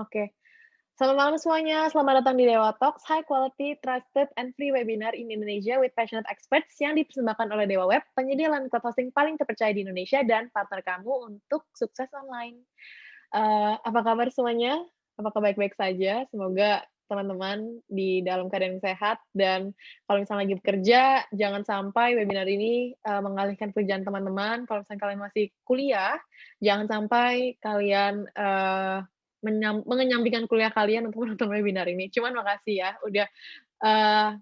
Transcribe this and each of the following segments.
Oke. Selamat malam semuanya, selamat datang di Dewa Talks, high quality, trusted, and free webinar in Indonesia with passionate experts yang dipersembahkan oleh Dewa Web, penyedia layanan cloud hosting paling terpercaya di Indonesia dan partner kamu untuk sukses online. Apa kabar semuanya? Apakah baik-baik saja? Semoga teman-teman di dalam keadaan sehat dan kalau misalnya lagi bekerja, jangan sampai webinar ini, mengalihkan kerjaan teman-teman. Kalau misalnya kalian masih kuliah, jangan sampai kalian, mengenyampingkan kuliah kalian untuk menonton webinar ini. Cuman makasih ya udah,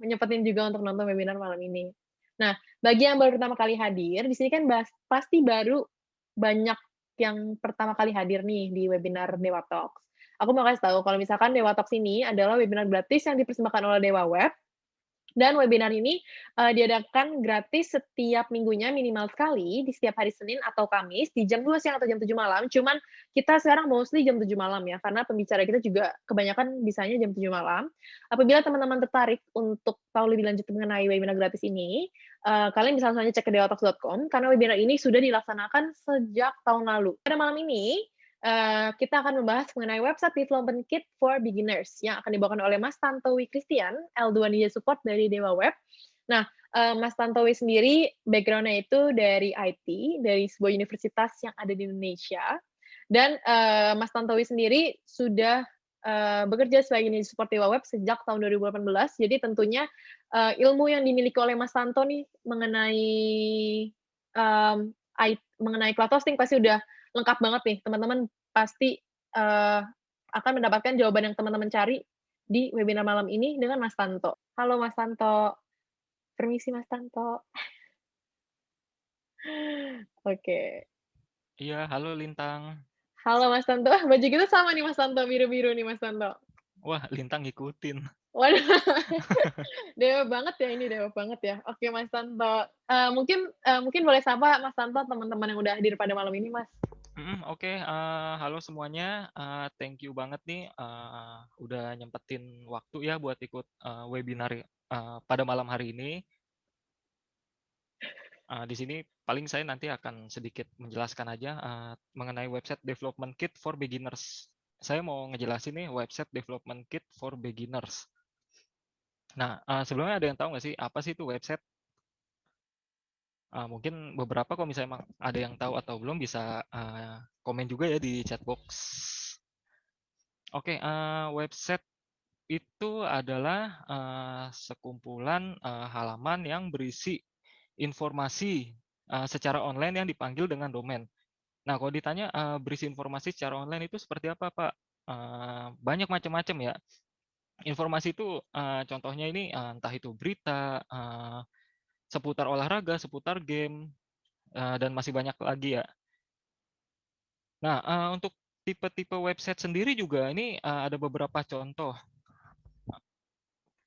nyempetin juga untuk nonton webinar malam ini. Nah, bagi yang baru pertama kali hadir, di sini kan pasti baru banyak yang pertama kali hadir nih di webinar Dewa Talks. Aku mau kasih tahu kalau misalkan Dewa Talks ini adalah webinar gratis yang dipersembahkan oleh Dewa Web dan webinar ini, diadakan gratis setiap minggunya minimal sekali di setiap hari Senin atau Kamis di jam 2 siang atau jam 7 malam, cuman kita sekarang mostly jam 7 malam ya, karena pembicara kita juga kebanyakan bisanya jam 7 malam. Apabila teman-teman tertarik untuk tahu lebih lanjut mengenai webinar gratis ini, kalian bisa langsung aja cek ke dewatalks.com karena webinar ini sudah dilaksanakan sejak tahun lalu. Pada malam ini, kita akan membahas mengenai website development kit for beginners yang akan dibawakan oleh Mas Tantowi Christian, L2 Ninja Support dari Dewa Web. Nah, Mas Tantowi sendiri background-nya itu dari IT, dari sebuah universitas yang ada di Indonesia. Dan, Mas Tantowi sendiri sudah, bekerja sebagai Ninja Support Dewa Web sejak tahun 2018. Jadi tentunya, ilmu yang dimiliki oleh Mas Tanto nih mengenai, mmm, mengenai cloud hosting pasti udah lengkap banget nih. Teman-teman pasti, akan mendapatkan jawaban yang teman-teman cari di webinar malam ini dengan Mas Tanto. Halo Mas Tanto, permisi Mas Tanto. Oke. Iya, halo Lintang. Halo Mas Tanto, baju kita sama nih Mas Tanto, biru-biru nih Mas Tanto. Wah, Lintang ngikutin. Waduh, dewa banget ya ini, dewa banget ya. Oke Mas Tanto, mungkin boleh sapa Mas Tanto teman-teman yang udah hadir pada malam ini Mas? Oke, halo semuanya, thank you banget nih, udah nyempetin waktu ya buat ikut, webinar, pada malam hari ini. Di sini paling saya nanti akan sedikit menjelaskan aja, mengenai website development kit for beginners. Saya mau ngejelasin nih website development kit for beginners. Nah, sebelumnya ada yang tahu nggak sih, apa sih itu website? Mungkin beberapa kalau misalnya emang ada yang tahu atau belum bisa, komen juga ya di chat box. Oke, website itu adalah, sekumpulan, halaman yang berisi informasi, secara online yang dipanggil dengan domain. Nah, kalau ditanya, berisi informasi secara online itu seperti apa, Pak? Banyak macam-macam ya. Informasi itu, contohnya ini, entah itu berita, seputar olahraga, seputar game, dan masih banyak lagi ya. Nah, untuk tipe-tipe website sendiri juga ini, ada beberapa contoh.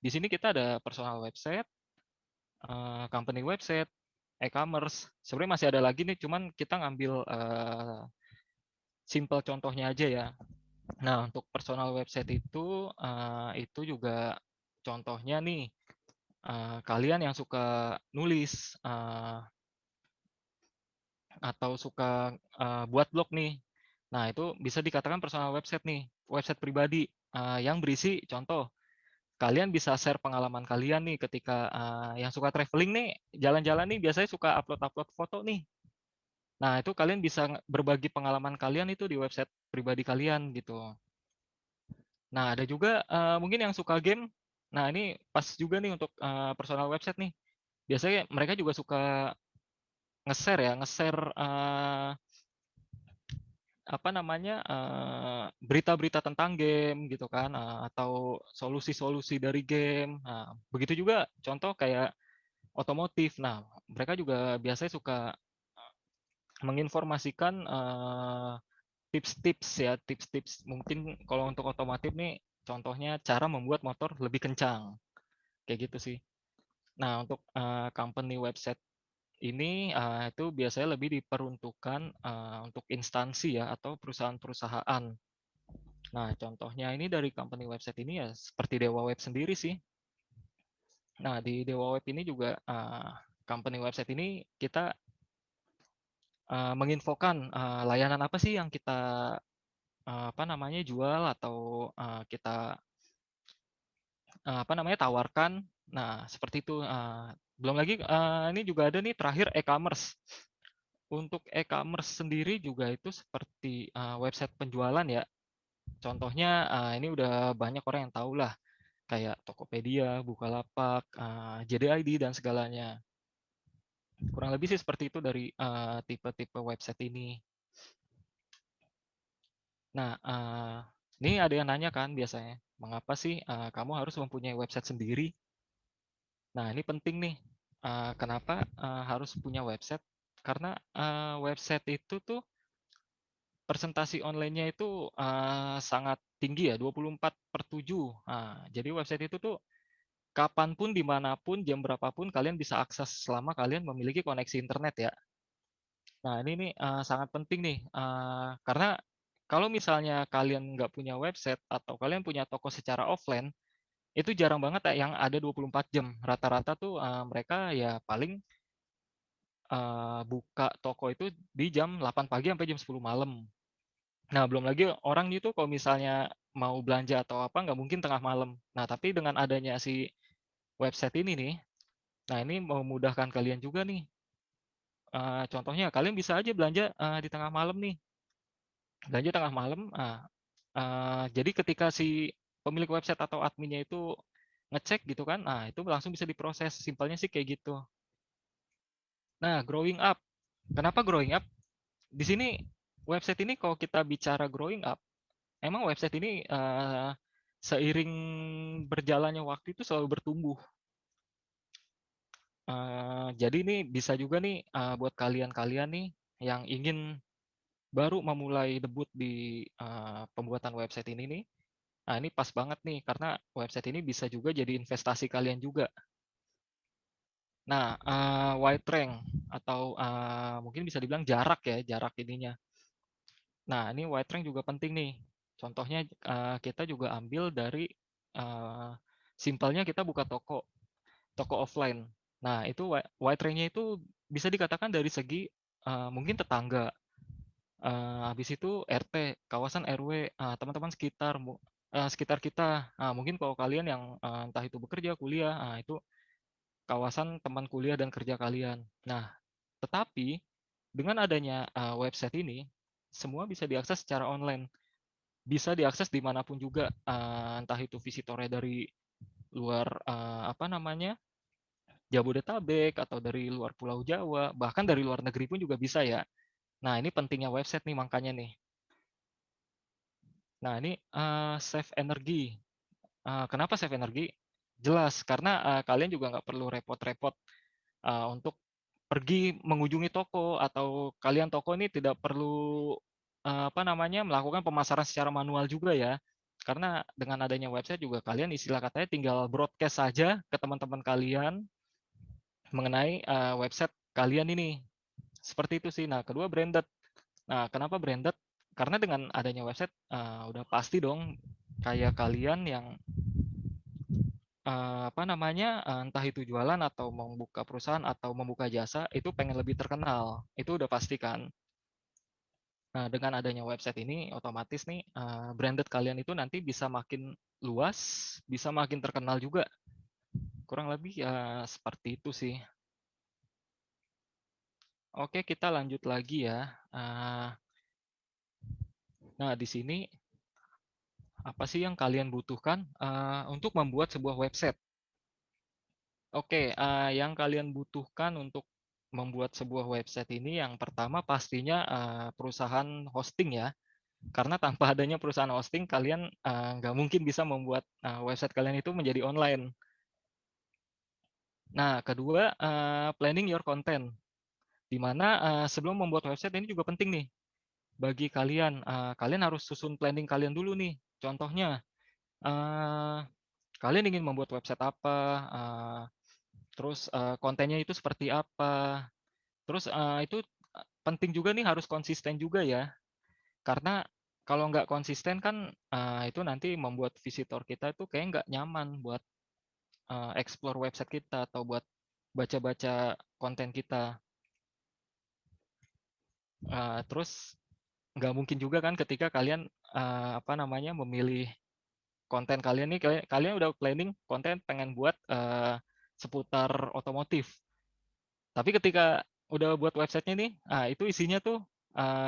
Di sini kita ada personal website, company website, e-commerce. Sebenarnya masih ada lagi nih, cuman kita ngambil, simple contohnya aja ya. Nah, untuk personal website itu juga contohnya nih, kalian yang suka nulis, atau suka, buat blog nih. Nah, itu bisa dikatakan personal website nih, website pribadi, yang berisi contoh, kalian bisa share pengalaman kalian nih ketika, yang suka traveling nih, jalan-jalan nih biasanya suka upload-upload foto nih. Nah, itu kalian bisa berbagi pengalaman kalian itu di website pribadi kalian gitu. Nah, ada juga, mungkin yang suka game. Nah, ini pas juga nih untuk, personal website nih. Biasanya mereka juga suka nge-share ya, nge-share, apa namanya, berita-berita tentang game gitu kan, atau solusi-solusi dari game. Nah, begitu juga contoh kayak otomotif. Nah, mereka juga biasanya suka menginformasikan, tips-tips ya, tips-tips mungkin kalau untuk otomotif nih, contohnya cara membuat motor lebih kencang, kayak gitu sih. Nah, untuk, company website ini, itu biasanya lebih diperuntukkan, untuk instansi ya, atau perusahaan-perusahaan. Nah, contohnya ini dari company website ini ya seperti Dewa Web sendiri sih. Nah, di Dewa Web ini juga, company website ini kita, menginfokan, layanan apa sih yang kita, apa namanya, jual atau, kita, apa namanya, tawarkan. Nah, seperti itu, belum lagi, ini juga ada nih terakhir e-commerce. Untuk e-commerce sendiri juga itu seperti, website penjualan ya. Contohnya, ini udah banyak orang yang tahu lah, kayak Tokopedia, Bukalapak, JDID dan segalanya. Kurang lebih sih seperti itu dari, tipe-tipe website ini. Nah, ini ada yang nanya kan biasanya, "Mengapa sih, kamu harus mempunyai website sendiri?" Nah, ini penting nih, kenapa, harus punya website, karena, website itu tuh presentasi online-nya itu, sangat tinggi ya, 24/7. Nah, jadi website itu tuh kapan pun, di mana pun, jam berapa pun kalian bisa akses selama kalian memiliki koneksi internet ya. Nah, ini nih, sangat penting nih, karena kalau misalnya kalian nggak punya website atau kalian punya toko secara offline, itu jarang banget ya yang ada 24 jam. Rata-rata tuh, mereka ya paling, buka toko itu di jam 8 pagi sampai jam 10 malam. Nah, belum lagi orang itu kalau misalnya mau belanja atau apa, nggak mungkin tengah malam. Nah, tapi dengan adanya si website ini nih, nah ini memudahkan kalian juga nih. Contohnya kalian bisa aja belanja, di tengah malam nih, belanja tengah malam, jadi ketika si pemilik website atau adminnya itu ngecek gitu kan, itu langsung bisa diproses, simpelnya sih kayak gitu. Nah, growing up. Kenapa growing up? Di sini website ini kalau kita bicara growing up, emang website ini, seiring berjalannya waktu itu selalu bertumbuh. Jadi ini bisa juga nih, buat kalian-kalian nih yang ingin baru memulai debut di, pembuatan website ini nih, nah ini pas banget nih karena website ini bisa juga jadi investasi kalian juga. Nah, white rank atau, mungkin bisa dibilang jarak ya, jarak ininya. Nah, ini white rank juga penting nih. Contohnya, kita juga ambil dari, eee, simpelnya kita buka toko, toko offline. Nah, itu white rank-nya itu bisa dikatakan dari segi, mungkin tetangga, habis itu RT, kawasan RW, teman-teman sekitar, sekitar kita. Mungkin kalau kalian yang, entah itu bekerja, kuliah, itu kawasan teman kuliah dan kerja kalian. Nah, tetapi dengan adanya, website ini, semua bisa diakses secara online. Bisa diakses di mana pun juga, entah itu visitornya dari luar, apa namanya, Jabodetabek atau dari luar Pulau Jawa, bahkan dari luar negeri pun juga bisa ya. Nah, ini pentingnya website nih makanya nih. Nah, ini, save energi. Kenapa save energi? Jelas, karena, kalian juga nggak perlu repot-repot, untuk pergi mengunjungi toko atau kalian toko ini tidak perlu, apa namanya, melakukan pemasaran secara manual juga ya. Karena dengan adanya website juga kalian istilah katanya tinggal broadcast saja ke teman-teman kalian mengenai, website kalian ini. Seperti itu sih. Nah, kedua branded. Nah, kenapa branded? Karena dengan adanya website, udah pasti dong kayak kalian yang, apa namanya, entah itu jualan atau membuka perusahaan atau membuka jasa, itu pengen lebih terkenal, itu udah pasti kan. Nah, dengan adanya website ini otomatis nih, branded kalian itu nanti bisa makin luas, bisa makin terkenal juga. Kurang lebih ya seperti itu sih. Oke, kita lanjut lagi ya. Nah, di sini apa sih yang kalian butuhkan, untuk membuat sebuah website? Oke, yang kalian butuhkan untuk membuat sebuah website ini yang pertama pastinya, perusahaan hosting ya. Karena tanpa adanya perusahaan hosting kalian, nggak mungkin bisa membuat, website kalian itu menjadi online. Nah, kedua, planning your content, di mana, sebelum membuat website ini juga penting nih bagi kalian, kalian harus susun planning kalian dulu nih. Contohnya, eee, kalian ingin membuat website apa, terus, kontennya itu seperti apa, terus, itu, penting juga nih harus konsisten juga ya. Karena kalau nggak konsisten kan, itu nanti membuat visitor kita itu kayak nggak nyaman buat, explore website kita atau buat baca-baca konten kita. Terus nggak mungkin juga kan ketika kalian, apa namanya, memilih konten kalian nih, kalian udah planning konten pengen buat, seputar otomotif. Tapi ketika udah buat website-nya nih, itu isinya tuh,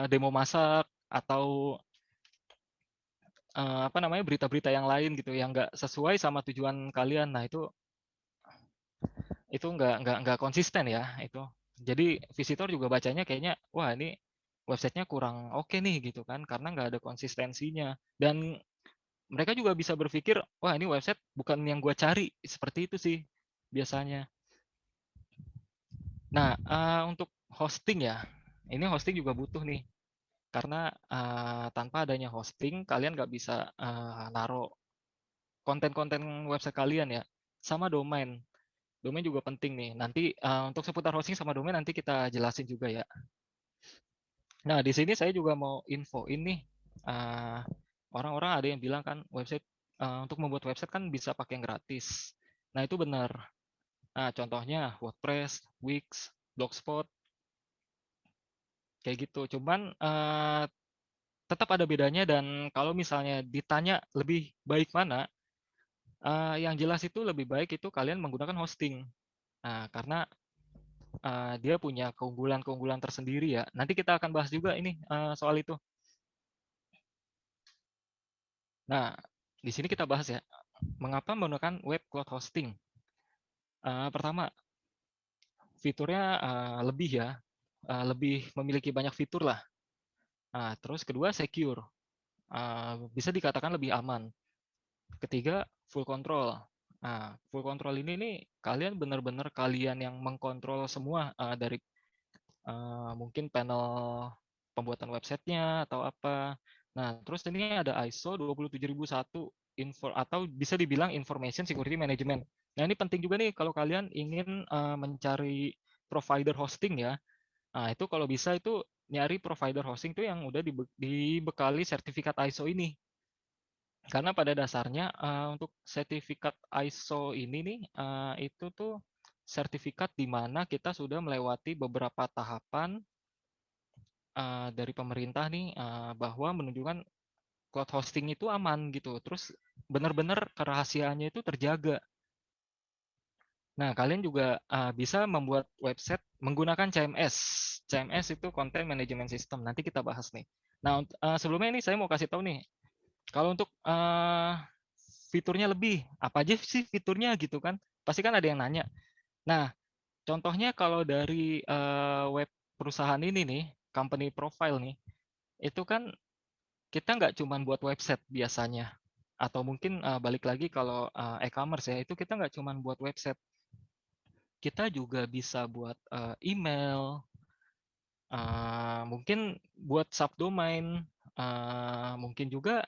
demo masak atau, apa namanya, berita-berita yang lain gitu, yang nggak sesuai sama tujuan kalian. Nah, itu nggak konsisten ya, itu. Jadi visitor juga bacanya kayaknya, wah ini website-nya kurang oke nih gitu kan, karena nggak ada konsistensinya. Dan mereka juga bisa berpikir, wah ini website bukan yang gua cari, seperti itu sih biasanya. Nah, untuk hosting ya, ini hosting juga butuh nih, karena, tanpa adanya hosting kalian nggak bisa, naruh konten-konten website kalian ya, sama domain. Domain juga penting nih, nanti, untuk seputar hosting sama domain nanti kita jelasin juga ya. Nah, di sini saya juga mau infoin nih, eee, orang-orang ada yang bilang kan website, untuk membuat website kan bisa pakai yang gratis. Nah, itu benar. Nah, contohnya WordPress, Wix, Blogspot, kayak gitu. Cuman, tetap ada bedanya dan kalau misalnya ditanya lebih baik mana, yang jelas itu lebih baik itu kalian menggunakan hosting. Nah, karena, dia punya keunggulan-keunggulan tersendiri ya. Nanti kita akan bahas juga ini, soal itu. Nah, di sini kita bahas ya, mengapa menggunakan web cloud hosting. Pertama, fiturnya, lebih ya, lebih memiliki banyak fitur lah. Nah, terus kedua secure, bisa dikatakan lebih aman. Ketiga, full control. Nah, full control ini nih kalian benar-benar kalian yang mengkontrol semua, dari, mungkin panel pembuatan websitenya atau apa. Nah, terus ini ada ISO 27001 atau bisa dibilang Information Security Management. Nah, ini penting juga nih kalau kalian ingin, mencari provider hosting ya. Nah, itu kalau bisa itu nyari provider hosting tuh yang udah dibekali sertifikat ISO ini. Karena pada dasarnya, untuk sertifikat ISO ini nih, itu tuh sertifikat di mana kita sudah melewati beberapa tahapan, dari pemerintah nih, bahwa menunjukkan cloud hosting itu aman gitu, terus benar-benar kerahasiaannya itu terjaga. Nah, kalian juga, bisa membuat website menggunakan CMS. CMS itu Content Management System, nanti kita bahas nih. Nah, sebelumnya ini saya mau kasih tahu nih, kalau untuk, fiturnya lebih, apa aja sih fiturnya gitu kan? Pasti kan ada yang nanya. Nah, contohnya kalau dari, web perusahaan ini nih, company profile nih, itu kan kita nggak cuma buat website biasanya, atau mungkin, balik lagi kalau, e-commerce ya, itu kita nggak cuma buat website, kita juga bisa buat, email, mungkin buat subdomain, mungkin juga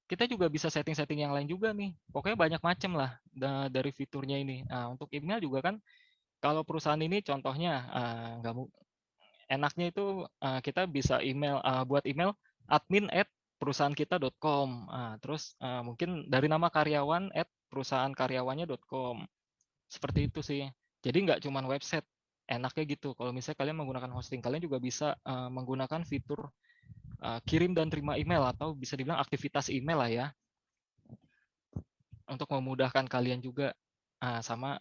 kita juga bisa setting-setting yang lain juga nih. Pokoknya banyak macam lah dari fiturnya ini. Nah, untuk email juga kan kalau perusahaan ini contohnya, nggak enaknya itu, kita bisa buat email admin@perusahaan-kita.com. Terus, mungkin dari nama karyawan @perusahaan-karyawannya.com. Seperti itu sih. Jadi nggak cuma website, enaknya gitu. Kalau misalnya kalian menggunakan hosting, kalian juga bisa, menggunakan fitur, kirim dan terima email atau bisa dibilang aktivitas email lah ya, untuk memudahkan kalian juga. Sama,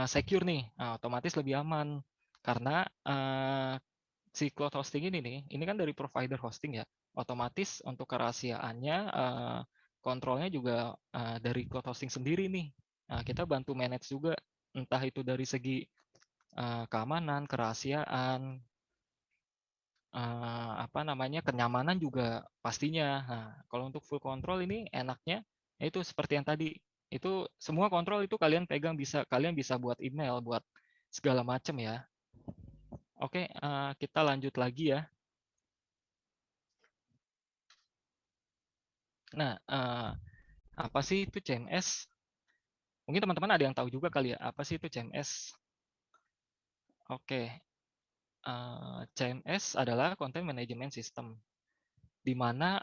secure nih, otomatis lebih aman. Karena, si cloud hosting ini nih, ini kan dari provider hosting ya, otomatis untuk kerahasiaannya, kontrolnya juga, dari cloud hosting sendiri nih. Nah, kita bantu manage juga, entah itu dari segi, keamanan, kerahasiaan, apa namanya, kenyamanan juga pastinya. Nah, kalau untuk full control ini enaknya, ya itu seperti yang tadi, itu semua kontrol itu kalian pegang, kalian bisa buat email, buat segala macam ya. Oke, kita lanjut lagi ya. Nah, apa sih itu CMS? Mungkin teman-teman ada yang tahu juga kali ya, apa sih itu CMS? Oke, CMS adalah Content Management System, di mana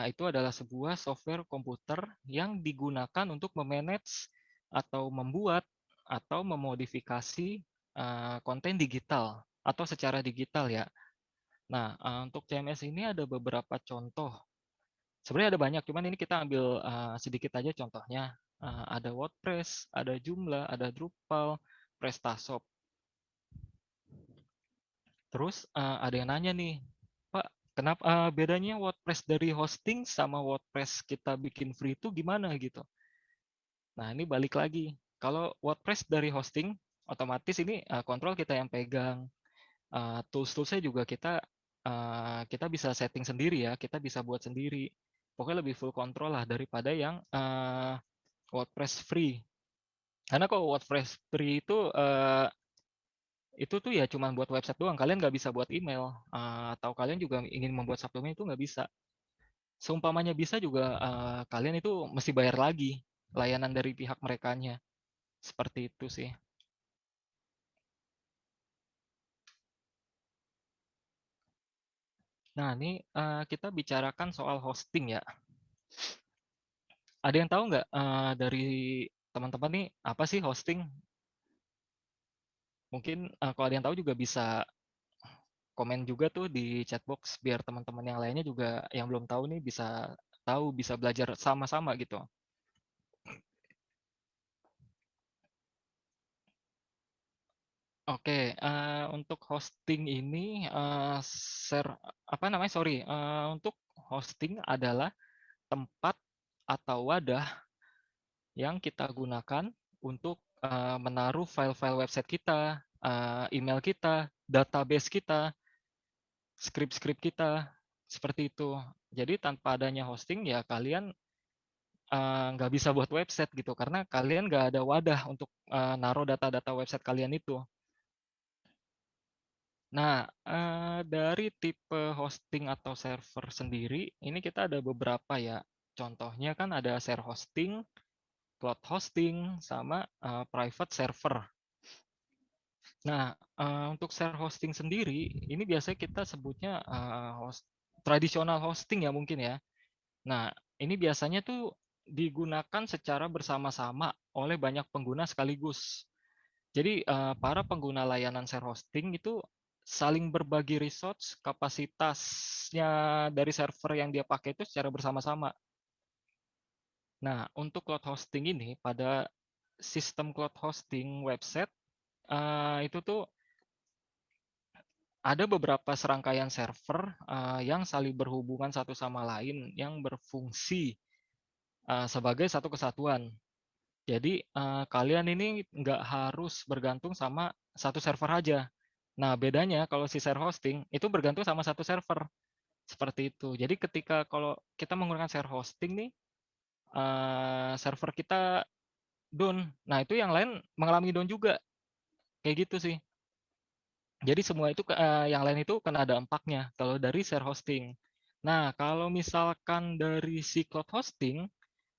itu adalah sebuah software komputer yang digunakan untuk memanage atau membuat atau memodifikasi konten digital atau secara digital ya. Nah, untuk CMS ini ada beberapa contoh. Sebenarnya ada banyak, cuman ini kita ambil sedikit aja contohnya. Ada WordPress, ada Joomla, ada Drupal, PrestaShop. Terus ada yang nanya nih, Pak, kenapa bedanya WordPress dari hosting sama WordPress kita bikin free itu gimana gitu? Nah, ini balik lagi. Kalau WordPress dari hosting, otomatis ini kontrol kita yang pegang. Tools-toolsnya juga kita bisa setting sendiri ya, kita bisa buat sendiri. Pokoknya lebih full control lah daripada yang WordPress free. Karena kalau WordPress free itu tuh ya cuma buat website doang. Kalian nggak bisa buat email, atau kalian juga ingin membuat subdomain itu nggak bisa. Seumpamanya bisa juga kalian itu mesti bayar lagi layanan dari pihak merekanya. Seperti itu sih. Nah, ini kita bicarakan soal hosting ya. Ada yang tahu nggak dari teman-teman nih apa sih hosting? Mungkin kalau ada yang tahu juga bisa komen juga tuh di chatbox biar teman-teman yang lainnya juga yang belum tahu nih bisa tahu, bisa belajar sama-sama gitu. Oke, untuk hosting ini untuk hosting adalah tempat atau wadah yang kita gunakan untuk menaruh file-file website kita, email kita, database kita, skrip-skrip kita, seperti itu. Jadi tanpa adanya hosting ya kalian nggak bisa buat website gitu, karena kalian nggak ada wadah untuk naruh data-data website kalian itu. Nah, dari tipe hosting atau server sendiri, ini kita ada beberapa ya. Contohnya kan ada share hosting, cloud hosting, sama private server. Nah, untuk share hosting sendiri, ini biasanya kita sebutnya tradisional hosting ya mungkin ya. Nah, ini biasanya tuh digunakan secara bersama-sama oleh banyak pengguna sekaligus. Jadi para pengguna layanan share hosting itu saling berbagi resource, kapasitasnya dari server yang dia pakai itu secara bersama-sama. Nah, untuk cloud hosting ini pada sistem cloud hosting website itu tuh ada beberapa serangkaian server yang saling berhubungan satu sama lain yang berfungsi sebagai satu kesatuan. Jadi kalian ini nggak harus bergantung sama satu server aja. Nah, bedanya kalau si share hosting itu bergantung sama satu server. Seperti itu. Jadi ketika kalau kita menggunakan share hosting nih, server kita down. Nah, itu yang lain mengalami down juga. Kayak gitu sih. Jadi semua itu yang lain itu kena dampaknya kalau dari share hosting. Nah, kalau misalkan dari si cloud hosting,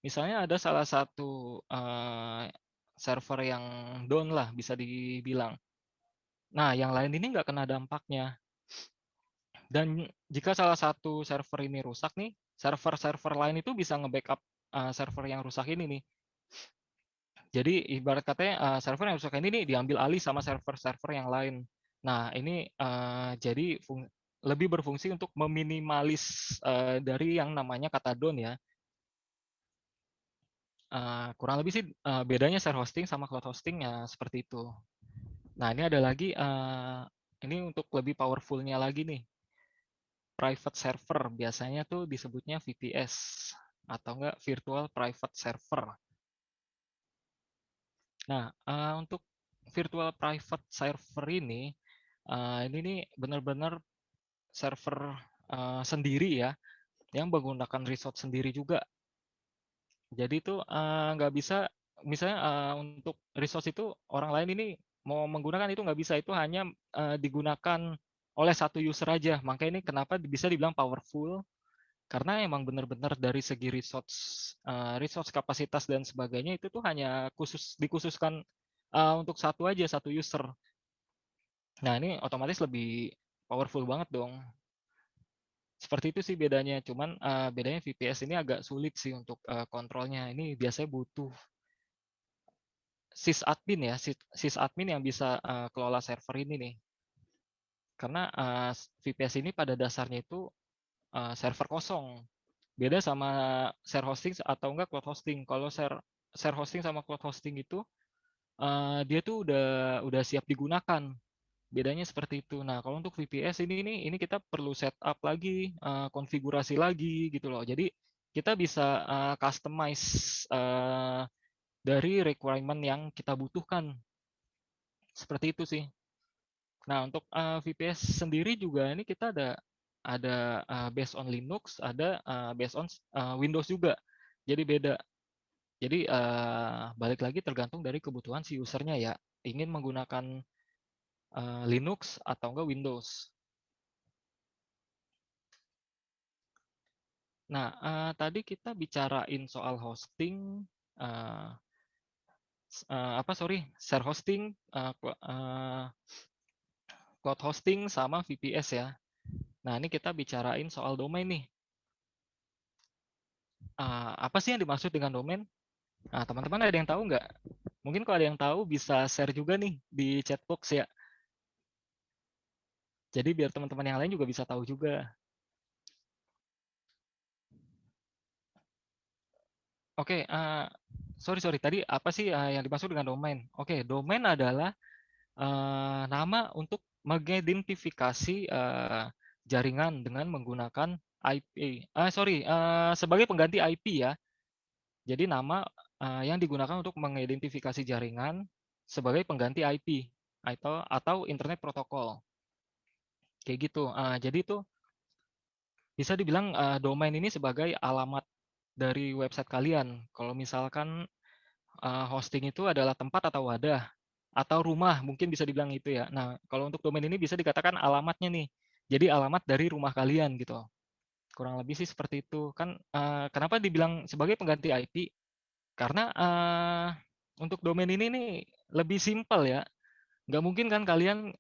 misalnya ada salah satu server yang down lah bisa dibilang. Nah, yang lain ini nggak kena dampaknya. Dan jika salah satu server ini rusak nih, server-server lain itu bisa nge-backup server yang rusak ini nih. Jadi ibarat katanya server yang rusak ini nih diambil alih sama server-server yang lain. Nah, ini jadi lebih berfungsi untuk meminimalis dari yang namanya kata down ya. Kurang lebih sih bedanya share hosting sama cloud hosting ya seperti itu. Nah, ini ada lagi, ini untuk lebih powerful-nya lagi nih. Private server, biasanya tuh disebutnya VPS, atau enggak virtual private server. Nah, untuk virtual private server ini nih benar-benar server sendiri ya, yang menggunakan resource sendiri juga. Jadi itu nggak bisa, misalnya untuk resource itu orang lain ini mau menggunakan itu nggak bisa, itu hanya digunakan oleh satu user aja. Makanya ini kenapa bisa dibilang powerful, karena emang benar-benar dari segi resource kapasitas dan sebagainya itu tuh hanya dikhususkan untuk satu aja, satu user. Nah, ini otomatis lebih powerful banget dong. Seperti itu sih bedanya, cuman bedanya VPS ini agak sulit sih untuk kontrolnya. Ini biasanya butuh sysadmin ya, sysadmin yang bisa kelola server ini nih. Karena VPS ini pada dasarnya itu server kosong. Beda sama share hosting atau enggak cloud hosting. Kalau share hosting sama cloud hosting itu, dia tuh udah siap digunakan. Bedanya seperti itu. Nah, kalau untuk VPS ini kita perlu setup lagi, konfigurasi lagi gitu loh. Jadi kita bisa customize dari requirement yang kita butuhkan. Seperti itu sih. Nah, untuk VPS sendiri juga ini kita ada based on Linux, ada based on Windows juga. Jadi beda. Jadi balik lagi tergantung dari kebutuhan si usernya ya. Ingin menggunakan Linux atau enggak Windows. Nah, tadi kita bicarain soal hosting, uh, share hosting, cloud hosting, sama VPS ya. Nah, ini kita bicarain soal domain nih. Apa sih yang dimaksud dengan domain? Nah, teman-teman ada yang tahu nggak? Mungkin kalau ada yang tahu bisa share juga nih di chat box ya. Jadi biar teman-teman yang lain juga bisa tahu juga. Oke, sorry, tadi apa sih yang dimaksud dengan domain? Oke, domain adalah nama untuk mengidentifikasi jaringan dengan menggunakan IP. Sebagai pengganti IP ya. Jadi nama yang digunakan untuk mengidentifikasi jaringan sebagai pengganti IP atau Internet Protocol. Kayak gitu. Jadi itu bisa dibilang domain ini sebagai alamat dari website kalian. Kalau misalkan hosting itu adalah tempat atau wadah atau rumah, mungkin bisa dibilang itu ya. Nah, kalau untuk domain ini bisa dikatakan alamatnya nih. Jadi alamat dari rumah kalian gitu. Kurang lebih sih seperti itu. Kan kenapa dibilang sebagai pengganti IP? Karena untuk domain ini nih lebih simpel ya. Nggak mungkin kan kalian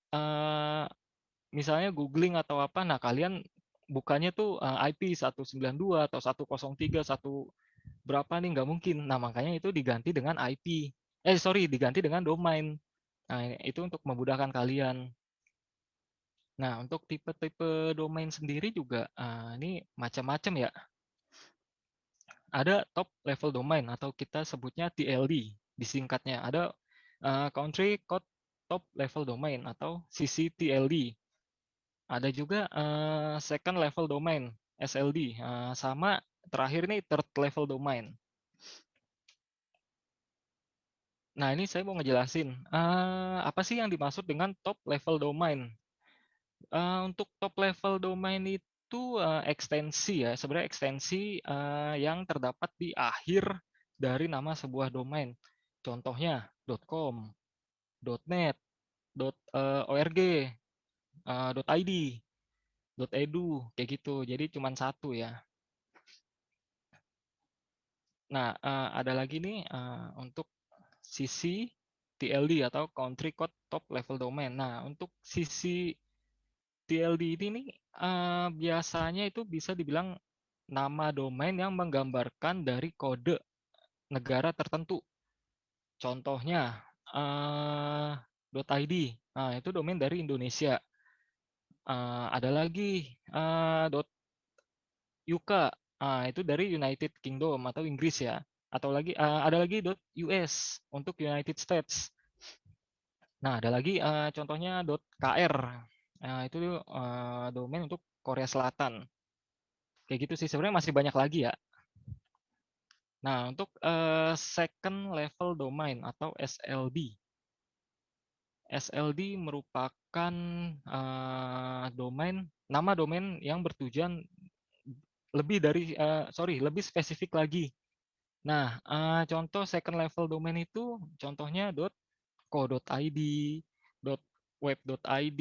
misalnya googling atau apa, nah kalian bukannya tuh IP 192 atau 103 satu berapa nih, nggak mungkin. Nah, makanya itu diganti dengan IP. Diganti dengan domain. Nah, itu untuk memudahkan kalian. Nah, untuk tipe-tipe domain sendiri juga ini macam-macam ya. Ada top level domain atau kita sebutnya TLD disingkatnya. Ada country code top level domain atau CCTLD. Ada juga second level domain SLD, sama terakhir nih third level domain. Nah, ini saya mau ngejelasin apa sih yang dimaksud dengan top level domain. Untuk top level domain itu ekstensi ya, sebenarnya ekstensi yang terdapat di akhir dari nama sebuah domain. Contohnya .com, .net, .org, .id, .edu, kayak gitu. Jadi cuma satu ya. Nah, ada lagi nih untuk sisi TLD atau Country Code Top Level Domain. Nah, untuk sisi TLD ini nih biasanya itu bisa dibilang nama domain yang menggambarkan dari kode negara tertentu. Contohnya .id, nah itu domain dari Indonesia. Ada lagi .uk, nah itu dari United Kingdom atau Inggris ya. Atau lagi ada lagi .us untuk United States. Nah, ada lagi contohnya .kr. Nah, itu domain untuk Korea Selatan. Kayak gitu sih, sebenarnya masih banyak lagi ya. Nah, untuk second level domain atau SLD. SLD merupakan nama domain yang bertujuan lebih spesifik lagi. Nah, contoh second level domain itu contohnya .co.id, .web.id,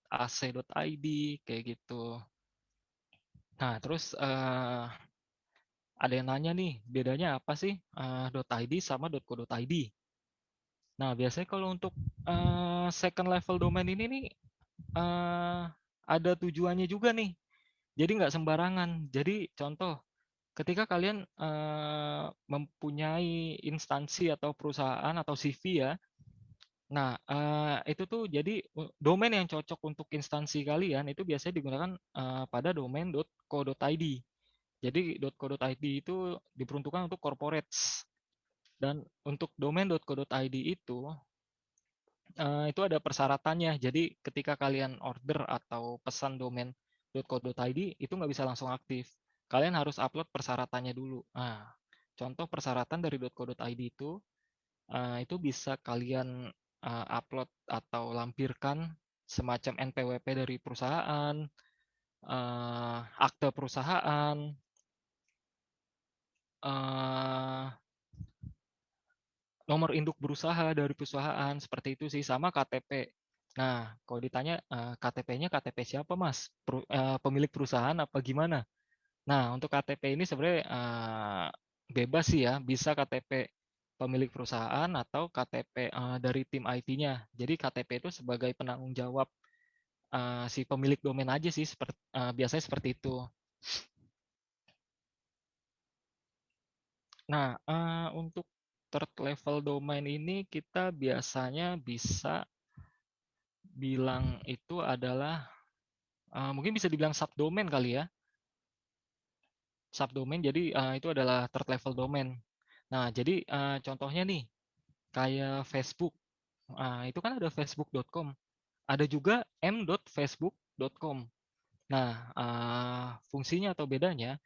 .ac.id, kayak gitu. Nah, terus ada yang nanya nih, bedanya apa sih .id sama .co.id? Nah, biasanya kalau untuk second level domain ini nih ada tujuannya juga nih. Jadi nggak sembarangan. Jadi contoh, ketika kalian mempunyai instansi atau perusahaan atau CV ya, nah itu tuh jadi domain yang cocok untuk instansi kalian itu biasanya digunakan pada domain .co.id. Jadi .co.id itu diperuntukkan untuk corporates. Dan untuk domain.co.id itu ada persyaratannya. Jadi ketika kalian order atau pesan domain .co.id itu nggak bisa langsung aktif. Kalian harus upload persyaratannya dulu. Nah, contoh persyaratan dari .co.id itu bisa kalian upload atau lampirkan semacam NPWP dari perusahaan, akte perusahaan, nomor induk berusaha dari perusahaan, seperti itu sih, sama KTP. Nah, kalau ditanya KTP-nya KTP siapa, Mas? Pemilik perusahaan apa gimana? Nah, untuk KTP ini sebenarnya bebas sih ya, bisa KTP pemilik perusahaan atau KTP dari tim IT-nya. Jadi KTP itu sebagai penanggung jawab si pemilik domain aja sih, biasanya seperti itu. Nah, untuk third level domain ini kita biasanya bisa bilang itu adalah mungkin bisa dibilang subdomain kali ya. Subdomain jadi itu adalah third level domain. Nah, jadi contohnya nih kayak Facebook. Itu kan ada facebook.com. Ada juga m.facebook.com. Nah, fungsinya atau bedanya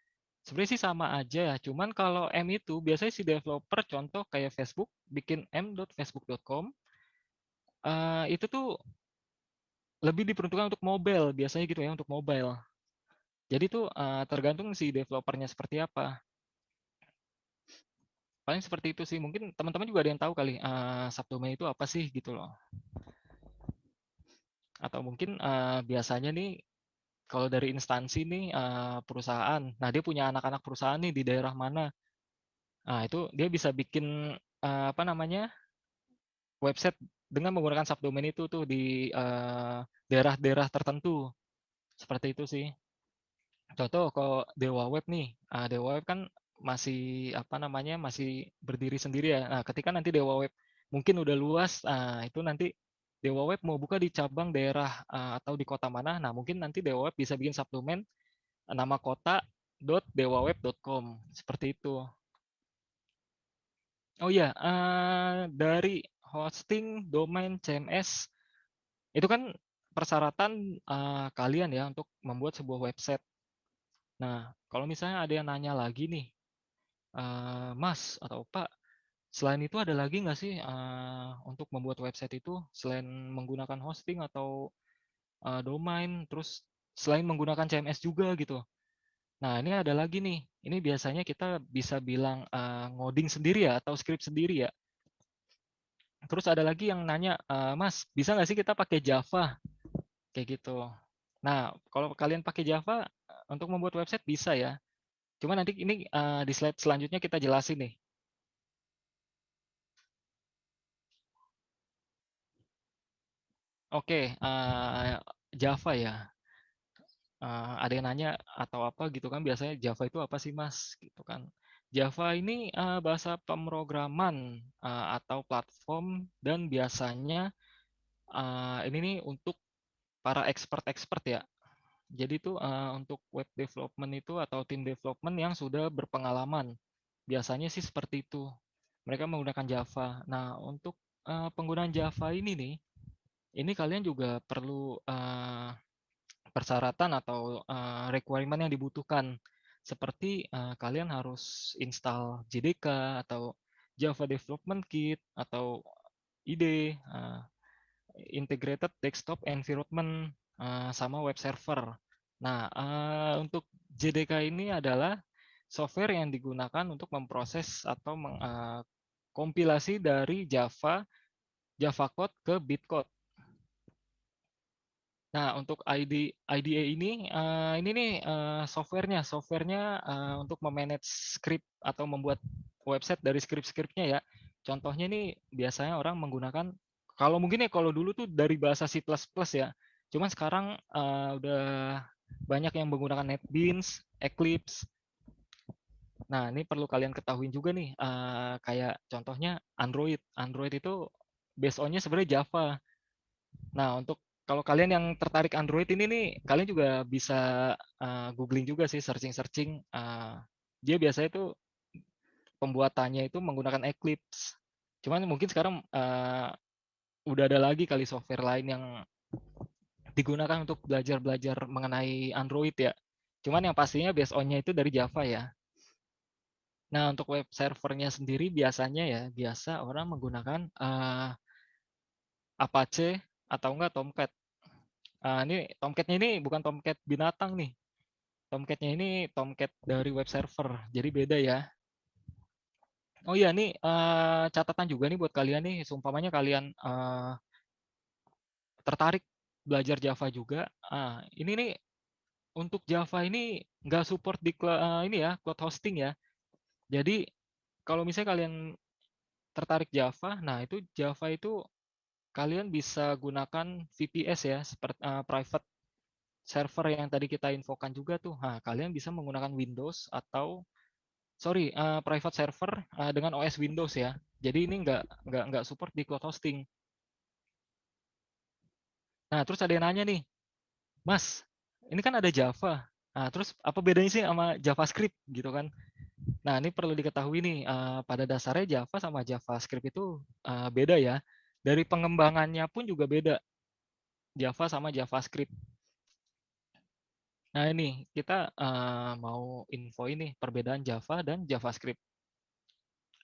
sebenarnya sih sama aja ya. Cuman kalau M itu biasanya si developer contoh kayak Facebook bikin m.facebook.com itu tuh lebih diperuntukkan untuk mobile, biasanya gitu ya, untuk mobile. Jadi tuh tergantung si developernya seperti apa. Paling seperti itu sih. Mungkin teman-teman juga ada yang tahu kali subdomain itu apa sih gitu loh. Atau mungkin biasanya nih kalau dari instansi nih perusahaan, nah dia punya anak-anak perusahaan nih di daerah mana. Nah, itu dia bisa bikin apa namanya? Website dengan menggunakan subdomain itu tuh di daerah-daerah tertentu. Seperti itu sih. Contoh kalau Dewa Web nih, Dewa Web kan masih apa namanya masih berdiri sendiri ya. Nah, ketika nanti Dewa Web mungkin udah luas, itu nanti Dewa Web mau buka di cabang daerah atau di kota mana, nah mungkin nanti Dewa Web bisa bikin subdomain nama kota .dewaweb.com seperti itu. Oh iya, dari hosting domain CMS itu kan persyaratan kalian ya untuk membuat sebuah website. Nah, kalau misalnya ada yang nanya lagi nih, Mas atau Pak, selain itu ada lagi nggak sih untuk membuat website itu selain menggunakan hosting atau domain, terus selain menggunakan CMS juga gitu? Nah, ini ada lagi nih. Ini biasanya kita bisa bilang ngoding sendiri ya atau script sendiri ya. Terus ada lagi yang nanya, Mas, bisa nggak sih kita pakai Java? Kayak gitu. Nah, kalau kalian pakai Java untuk membuat website bisa ya. Cuma nanti ini di slide selanjutnya kita jelasin nih. Oke, Java ya. Ada yang nanya atau apa gitu kan, biasanya Java itu apa sih Mas? Gitu kan. Java ini bahasa pemrograman atau platform dan biasanya ini nih untuk para expert-expert ya. Jadi itu untuk web development itu atau tim development yang sudah berpengalaman. Biasanya sih seperti itu. Mereka menggunakan Java. Nah, untuk penggunaan Java ini nih, ini kalian juga perlu persyaratan atau requirement yang dibutuhkan. Seperti kalian harus install JDK atau Java Development Kit atau IDE, Integrated Desktop Environment, sama web server. Nah, untuk JDK ini adalah software yang digunakan untuk memproses atau kompilasi dari Java Code ke Bitcode. Nah, untuk IDE ini nih softwarenya untuk memanage script atau membuat website dari script-scriptnya ya. Contohnya nih biasanya orang menggunakan, kalau mungkin ya kalau dulu tuh dari bahasa C++ ya. Cuman sekarang udah banyak yang menggunakan NetBeans, Eclipse. Nah, ini perlu kalian ketahui juga nih, kayak contohnya Android. Android itu based on-nya sebenarnya Java. Nah, untuk kalau kalian yang tertarik Android ini nih, kalian juga bisa googling juga sih, searching-searching. Dia biasanya itu pembuatannya itu menggunakan Eclipse. Cuman mungkin sekarang udah ada lagi kali software lain yang digunakan untuk belajar-belajar mengenai Android ya. Cuman yang pastinya based on-nya itu dari Java ya. Nah, untuk web servernya sendiri biasanya ya, biasa orang menggunakan Apache atau enggak Tomcat. Ini Tomcat-nya ini bukan Tomcat binatang nih. Tomcat-nya ini Tomcat dari web server, jadi beda ya. Oh iya, nih catatan juga nih buat kalian nih, seumpamanya kalian tertarik belajar Java juga. Ini nih untuk Java ini nggak support di ini ya, cloud hosting ya. Jadi kalau misalnya kalian tertarik Java, nah itu Java itu kalian bisa gunakan VPS ya, seperti private server yang tadi kita infokan juga tuh. Nah, kalian bisa menggunakan Windows atau private server dengan OS Windows ya. Jadi ini nggak support di cloud hosting. Nah, terus ada yang nanya nih, Mas, ini kan ada Java. Nah, terus apa bedanya sih sama JavaScript gitu kan? Nah, ini perlu diketahui nih, pada dasarnya Java sama JavaScript itu beda ya. Dari pengembangannya pun juga beda, Java sama JavaScript. Nah, ini kita mau info ini perbedaan Java dan JavaScript.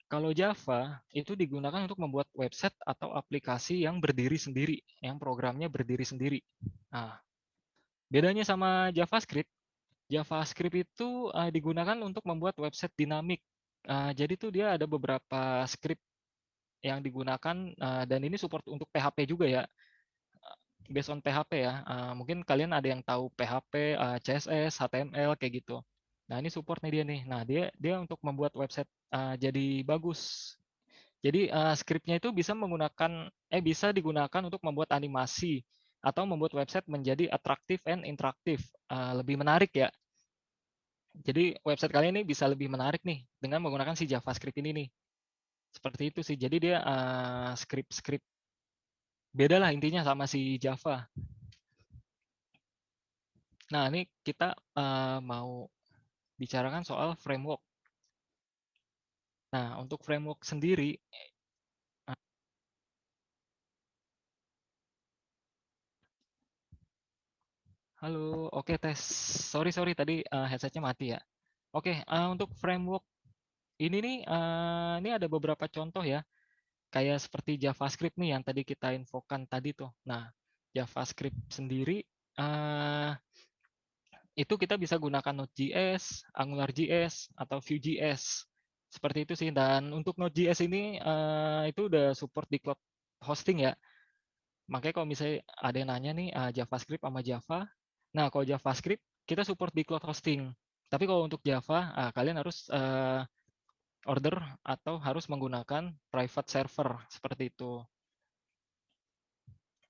Kalau Java itu digunakan untuk membuat website atau aplikasi yang berdiri sendiri, yang programnya berdiri sendiri. Nah, bedanya sama JavaScript, JavaScript itu digunakan untuk membuat website dinamik. Jadi tuh dia ada beberapa script yang digunakan dan ini support untuk PHP juga ya, based on PHP ya. Mungkin kalian ada yang tahu PHP, CSS, HTML kayak gitu. Nah, ini support nih dia nih. Nah, dia untuk membuat website jadi bagus. Jadi script-nya itu bisa digunakan untuk membuat animasi atau membuat website menjadi atraktif and interaktif, lebih menarik ya. Jadi website kalian ini bisa lebih menarik nih dengan menggunakan si JavaScript ini nih. Seperti itu sih. Jadi dia script beda lah intinya sama si Java. Nah, ini kita mau bicarakan soal framework. Nah, untuk framework sendiri, halo, oke tes. Sorry tadi headsetnya mati ya. Oke, untuk framework ini nih, ini ada beberapa contoh ya, kayak seperti JavaScript nih yang tadi kita infokan tadi tuh. Nah, JavaScript sendiri itu kita bisa gunakan Node.js, AngularJS, atau Vue.js. Seperti itu sih. Dan untuk Node.js ini itu udah support di cloud hosting ya. Makanya kalau misalnya ada yang nanya nih JavaScript sama Java. Nah, kalau JavaScript kita support di cloud hosting. Tapi kalau untuk Java, kalian harus order atau harus menggunakan private server seperti itu.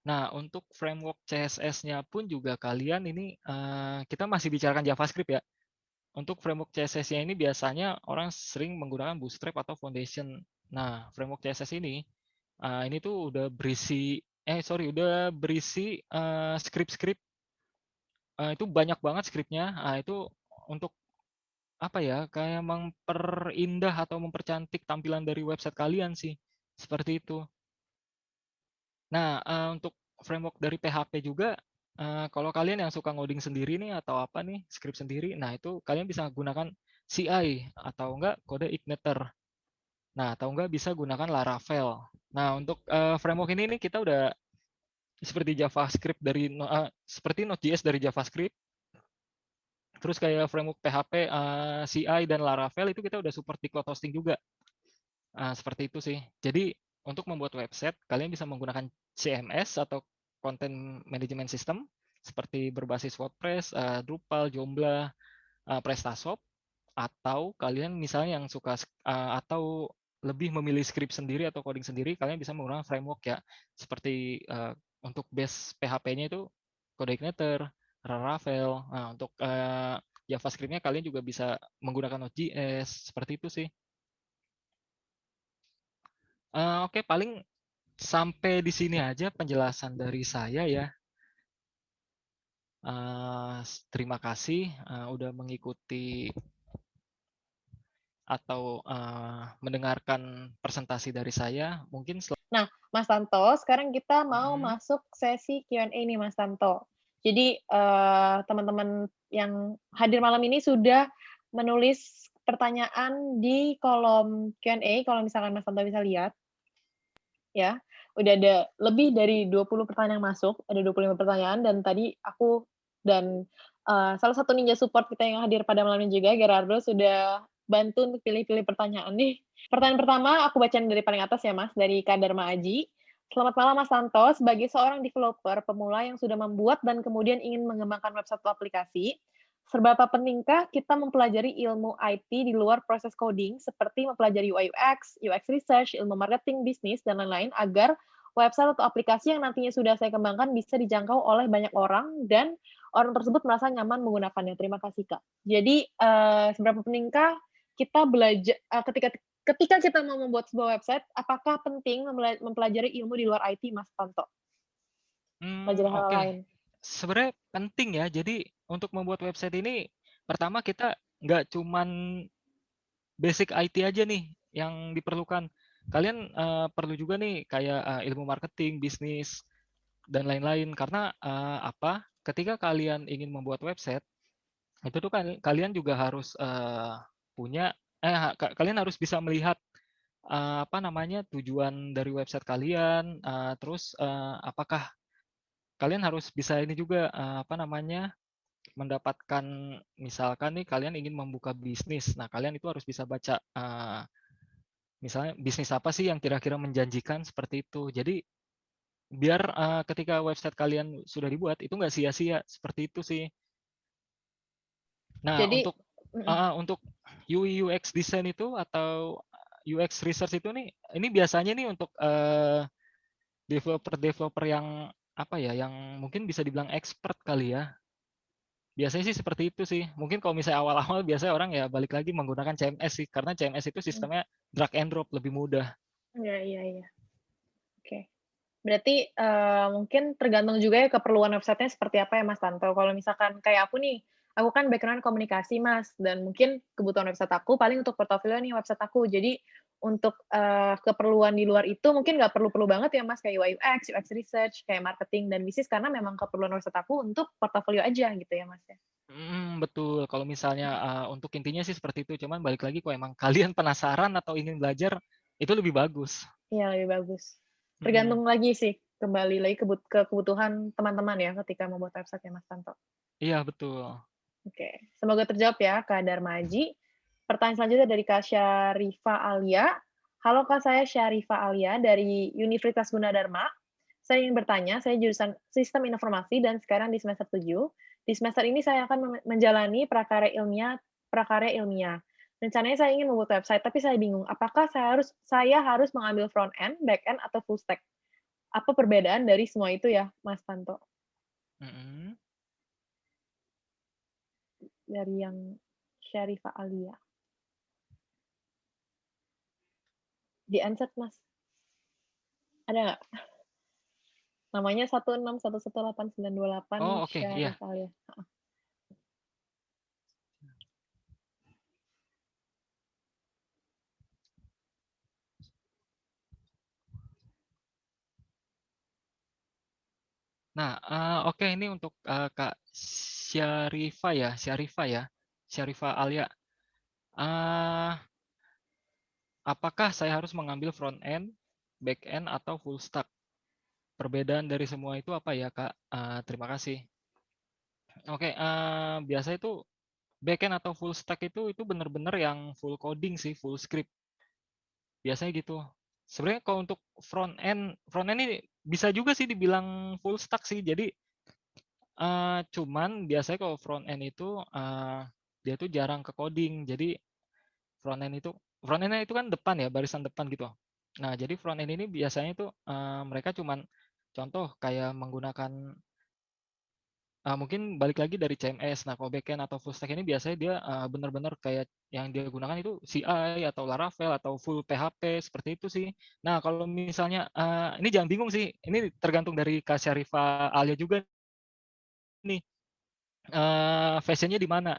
Nah, untuk framework CSS-nya pun juga kalian ini kita masih bicarakan JavaScript ya. Untuk framework CSS-nya ini biasanya orang sering menggunakan Bootstrap atau Foundation. Nah, framework CSS ini tuh udah berisi script-script. Itu banyak banget scriptnya. Itu untuk apa ya? Kayak memperindah atau mempercantik tampilan dari website kalian sih. Seperti itu. Nah, untuk framework dari PHP juga, kalau kalian yang suka ngoding sendiri nih atau apa nih, script sendiri, nah itu kalian bisa gunakan CI atau enggak kode igniter. Nah, atau enggak bisa gunakan Laravel. Nah, untuk framework ini nih kita udah seperti JavaScript seperti Node.js dari JavaScript, terus kayak framework PHP, CI dan Laravel itu kita udah support di cloud hosting juga. Seperti itu sih. Jadi untuk membuat website, kalian bisa menggunakan CMS atau Content Management System seperti berbasis WordPress, Drupal, Joomla, PrestaShop, atau kalian misalnya yang suka atau lebih memilih script sendiri atau coding sendiri, kalian bisa menggunakan framework ya. Seperti untuk base PHP-nya itu CodeIgniter, Laravel. Nah, untuk JavaScript-nya kalian juga bisa menggunakan Node.js. Seperti itu sih. Oke, paling sampai di sini aja penjelasan dari saya ya. Terima kasih, udah mengikuti atau, mendengarkan presentasi dari saya. Mungkin Nah, Mas Tanto, sekarang kita mau mhm, masuk sesi Q&A nih, Mas Tanto. Jadi, teman-teman yang hadir malam ini sudah menulis pertanyaan di kolom Q&A, kalau misalkan Mas Tanto bisa lihat, ya. Udah ada lebih dari 20 pertanyaan yang masuk, ada 25 pertanyaan dan tadi aku dan, salah satu ninja support kita yang hadir pada malam ini juga, Gerardo, sudah bantu untuk pilih-pilih pertanyaan nih. Pertanyaan pertama aku bacain dari paling atas ya, Mas, dari Kak Dharma Aji. "Selamat malam Mas Santo, sebagai seorang developer pemula yang sudah membuat dan kemudian ingin mengembangkan website atau aplikasi, seberapa pentingkah kita mempelajari ilmu IT di luar proses coding seperti mempelajari UI UX, UX research, ilmu marketing, bisnis, dan lain-lain agar website atau aplikasi yang nantinya sudah saya kembangkan bisa dijangkau oleh banyak orang dan orang tersebut merasa nyaman menggunakannya. Terima kasih, Kak." Jadi, seberapa pentingkah kita belajar ketika ketika kita mau membuat sebuah website, apakah penting mempelajari ilmu di luar IT, Mas Tanto? Pelajari hal oke. lain. Sebenarnya penting ya. Jadi untuk membuat website ini, pertama kita nggak cuman basic IT aja nih yang diperlukan. Kalian, perlu juga nih kayak, ilmu marketing, bisnis, dan lain-lain. Karena, ketika kalian ingin membuat website, itu tuh kan kalian juga harus, punya kalian harus bisa melihat, tujuan dari website kalian, terus, apakah kalian harus bisa ini juga, mendapatkan misalkan nih kalian ingin membuka bisnis. Nah, kalian itu harus bisa baca, misalnya bisnis apa sih yang kira-kira menjanjikan seperti itu. Jadi biar, ketika website kalian sudah dibuat, itu nggak sia-sia, seperti itu sih. Nah, Jadi mhm, untuk UI UX design itu atau UX research itu nih, ini biasanya nih untuk, developer-developer yang, yang mungkin bisa dibilang expert kali ya. Biasanya sih seperti itu sih. Mungkin kalau misalnya awal-awal biasanya orang ya balik lagi menggunakan CMS sih, karena CMS itu mhm, sistemnya drag and drop, lebih mudah. iya iya iya, oke. Berarti, mungkin tergantung juga ya keperluan website-nya seperti apa ya, Mas Tanto. Kalau misalkan kayak aku nih, aku kan background komunikasi, Mas, dan mungkin kebutuhan website aku paling untuk portofolio nih website aku. Jadi untuk, keperluan di luar itu mungkin nggak perlu-perlu banget ya, Mas, kayak UI UX, UX research, kayak marketing dan bisnis karena memang keperluan website aku untuk portofolio aja gitu ya, Mas, ya? Betul. Kalau misalnya, untuk intinya sih seperti itu, cuman balik lagi kalau emang kalian penasaran atau ingin belajar, itu lebih bagus. Iya, lebih bagus. Mhm. Tergantung lagi sih, kembali lagi ke kebutuhan teman-teman ya ketika membuat website ya, Mas Tanto. Iya betul. Oke, semoga terjawab ya, Kak Darmaji. Pertanyaan selanjutnya dari Kak Syarifah Alia. "Halo Kak, saya Syarifah Alia dari Universitas Gunadarma. Saya ingin bertanya, saya jurusan Sistem Informasi dan sekarang di semester 7. Di semester ini saya akan menjalani prakarya ilmiah. Rencananya saya ingin membuat website, tapi saya bingung, apakah saya harus mengambil front end, back end, atau full stack? Apa perbedaan dari semua itu ya, Mas Tanto?" Mhm. Dari yang Syarifah Alia. Di-answer Mas, ada nggak? Namanya 16118928 Oh oke, iya. Syarifah Alia. Nah, oke ini untuk, Kak Syarifah Alia. Eee, apakah saya harus mengambil front end, back end, atau full stack? Perbedaan dari semua itu apa ya, Kak? Terima kasih. Oke, biasa itu back end atau full stack itu bener-bener yang full coding sih, full script, biasanya gitu. Sebenarnya kalau untuk front end ini bisa juga sih dibilang full stack sih. Jadi, cuman biasanya kalau front end itu, dia tuh jarang ke coding. Jadi front end-nya itu kan depan ya, barisan depan gitu. Nah, jadi front end ini biasanya tuh, mereka cuman contoh kayak menggunakan mungkin balik lagi dari CMS. Nah, kalau backend atau full stack ini biasanya dia, bener-bener kayak yang dia gunakan itu CI atau Laravel atau full PHP, seperti itu sih. Nah, kalau misalnya, ini jangan bingung sih, ini tergantung dari Kak Syarifah Alia juga nih. passion-nya di mana.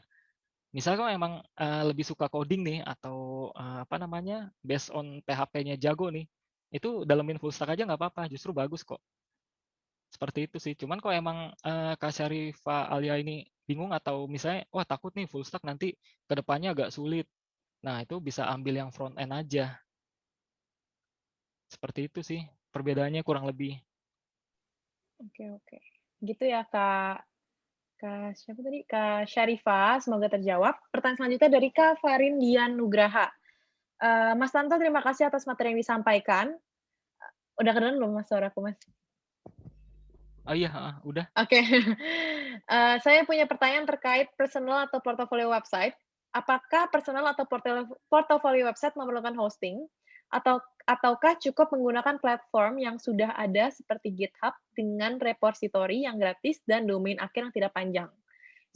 Misal kalau emang, lebih suka coding nih atau, apa namanya, based on PHP-nya jago nih, itu dalemin full stack aja nggak apa-apa, justru bagus kok. Seperti itu sih. Cuman kalau emang, Kak Syarifah Alia ini bingung atau misalnya, wah takut nih full stack nanti ke depannya agak sulit. Nah, itu bisa ambil yang front end aja. Seperti itu sih, perbedaannya kurang lebih. Oke oke. Gitu ya, Kak Kak siapa tadi? Kak Syarifah, semoga terjawab. Pertanyaan selanjutnya dari Kak Farindian Nugraha. Mas Tanto, terima kasih atas materi yang disampaikan. Udah kedengeran belum Mas suaraku, Mas? Oh iya, heeh, udah. Oke. Saya punya pertanyaan terkait personal atau portofolio website. Apakah personal atau portofolio website memerlukan hosting ataukah cukup menggunakan platform yang sudah ada seperti GitHub dengan repository yang gratis dan domain akhir yang tidak panjang?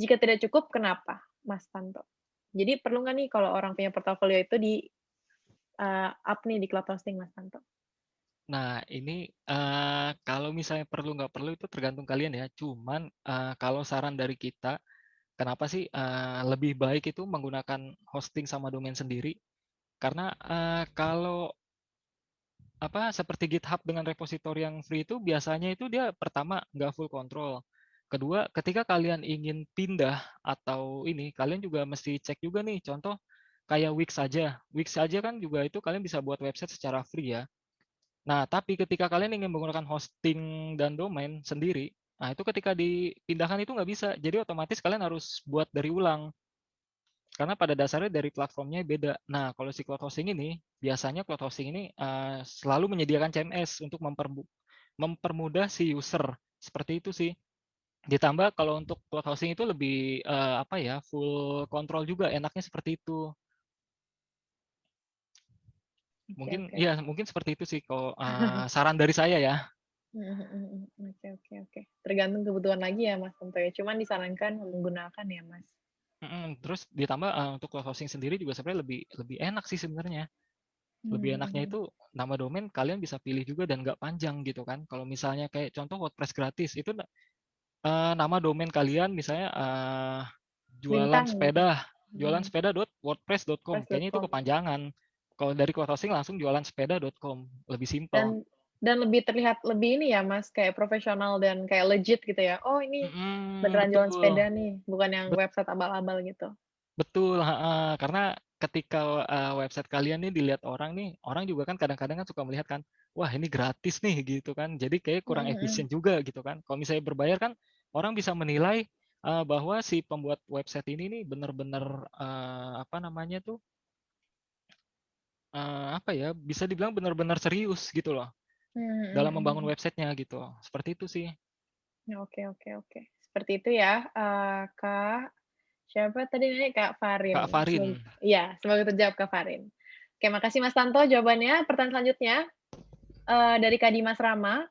Jika tidak cukup, kenapa, Mas Tanto? Jadi perlu nggak nih kalau orang punya portofolio itu up nih di cloud hosting, Mas Tanto? Nah, ini, kalau misalnya perlu nggak perlu itu tergantung kalian ya. Cuman, kalau saran dari kita, kenapa sih, lebih baik itu menggunakan hosting sama domain sendiri, karena, kalau apa, seperti GitHub dengan repositori yang free itu biasanya itu dia pertama nggak full control. Kedua, ketika kalian ingin pindah atau ini, kalian juga mesti cek juga nih, contoh kayak Wix aja. Wix aja kan juga itu kalian bisa buat website secara free ya. Nah, tapi ketika kalian ingin menggunakan hosting dan domain sendiri, nah itu ketika dipindahkan itu nggak bisa. Jadi otomatis kalian harus buat dari ulang. Karena pada dasarnya dari platformnya beda. Nah, kalau si cloud hosting ini, biasanya cloud hosting ini selalu menyediakan CMS untuk mempermudah si user. Seperti itu sih. Ditambah kalau untuk cloud hosting itu lebih apa ya, full control juga, enaknya seperti itu. Oke Mungkin oke. ya mungkin seperti itu sih kalau saran dari saya ya. Mhm mhm mhm. Oke oke oke. Tergantung kebutuhan lagi ya, Mas, tentu ya. Cuman disarankan menggunakan ya, Mas. Terus ditambah, untuk cloud hosting sendiri juga sebenarnya lebih lebih enak sih sebenarnya. Mmm, Lebih mhm enaknya mhm. itu nama domain kalian bisa pilih juga dan nggak panjang gitu kan. Kalau misalnya kayak contoh WordPress gratis itu nama domain kalian misalnya, jualan Bintang gitu. sepeda jualan Mhm. sepeda.wordpress.com kayaknya itu Press.com. kepanjangan. Kalau dari cloud hosting langsung jualan sepeda.com, lebih simpel. Dan lebih terlihat lebih ini ya, Mas, kayak profesional dan kayak legit gitu ya. Oh, ini beneran jualan Betul. sepeda nih, bukan yang website abal-abal gitu. Betul, heeh, karena ketika, website kalian nih dilihat orang nih, orang juga kan kadang-kadang kan suka melihat kan, "Wah ini gratis nih," gitu kan, jadi kayaknya kurang Mhm efisien mhm. juga gitu kan. Kalau misalnya berbayar kan orang bisa menilai, bahwa si pembuat website ini nih benar-benar, apa namanya tuh, apa ya, bisa dibilang benar-benar serius gitu loh, Mmm, mhm dalam mhm membangun mhm. website-nya gitu, seperti itu sih. Oke oke oke. Seperti itu ya, Kak siapa tadi namanya? Kak Kak Farin. Farin. Iya, semoga terjawab Kak Farin. Oke, makasih Mas Tanto jawabannya. Pertanyaan selanjutnya, dari Kak Dimas Rama.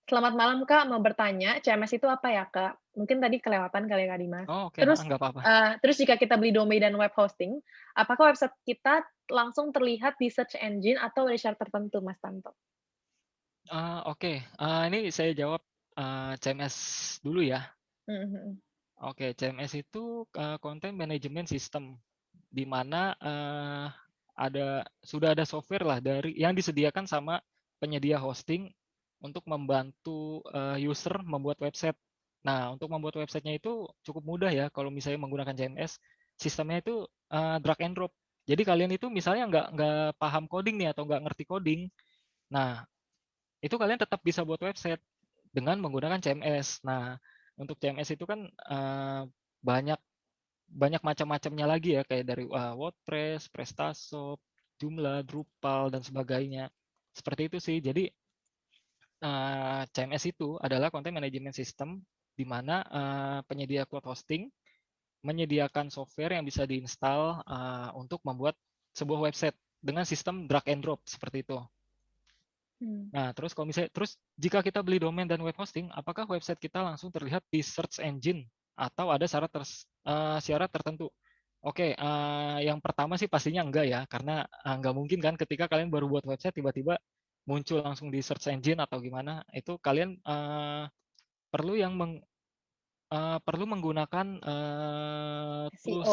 Selamat malam Kak, mau bertanya, CMS itu apa ya Kak? Mungkin tadi kelewatan kali ya Kak Dimas. Oh oke, heeh, Terus, nggak apa-apa. terus jika kita beli domain dan web hosting, apakah website kita langsung terlihat di search engine atau ada syarat tertentu Mas Tanto? Oke, ini saya jawab, CMS dulu ya. Mhm mhm. Oke, CMS itu, Content Management System, di mana, sudah ada software lah dari yang disediakan sama penyedia hosting untuk membantu, user membuat website. Nah, untuk membuat website-nya itu cukup mudah ya kalau misalnya menggunakan CMS, sistemnya itu, drag and drop. Jadi kalian itu misalnya nggak paham coding nih atau nggak ngerti coding, nah itu kalian tetap bisa buat website dengan menggunakan CMS. Nah, untuk CMS itu kan, banyak banyak macam-macamnya lagi ya, kayak dari, WordPress, PrestaShop, Joomla, Drupal, dan sebagainya. Seperti itu sih. Jadi, CMS itu adalah Content Management System, di mana, penyedia cloud hosting menyediakan software yang bisa diinstal, untuk membuat sebuah website dengan sistem drag and drop, seperti itu. Mmm. Nah, terus jika kita beli domain dan web hosting, apakah website kita langsung terlihat di search engine atau ada syarat tertentu? Oke, yang pertama sih pastinya enggak ya, karena, nggak mungkin kan ketika kalian baru buat website tiba-tiba muncul langsung di search engine atau gimana, itu kalian, perlu yang perlu menggunakan, tools,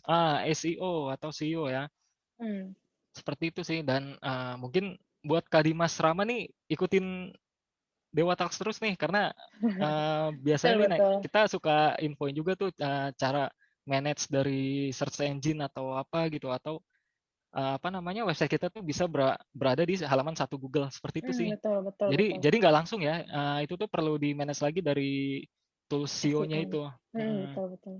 SEO. SEO atau SEO ya, Mmm. seperti itu sih dan, mungkin buat Kak Dimas Rama nih ikutin Dewa Talks terus nih karena, biasanya Betul nih betul. kita suka infoin juga tuh, cara manage dari search engine atau apa gitu atau, apa namanya, website kita tuh bisa berada di halaman satu Google, seperti itu sih. Betul betul Jadi betul. nggak langsung ya, itu tuh perlu di-manage lagi dari tools SEO-nya SEO-nya. itu. Mhm. Betul betul.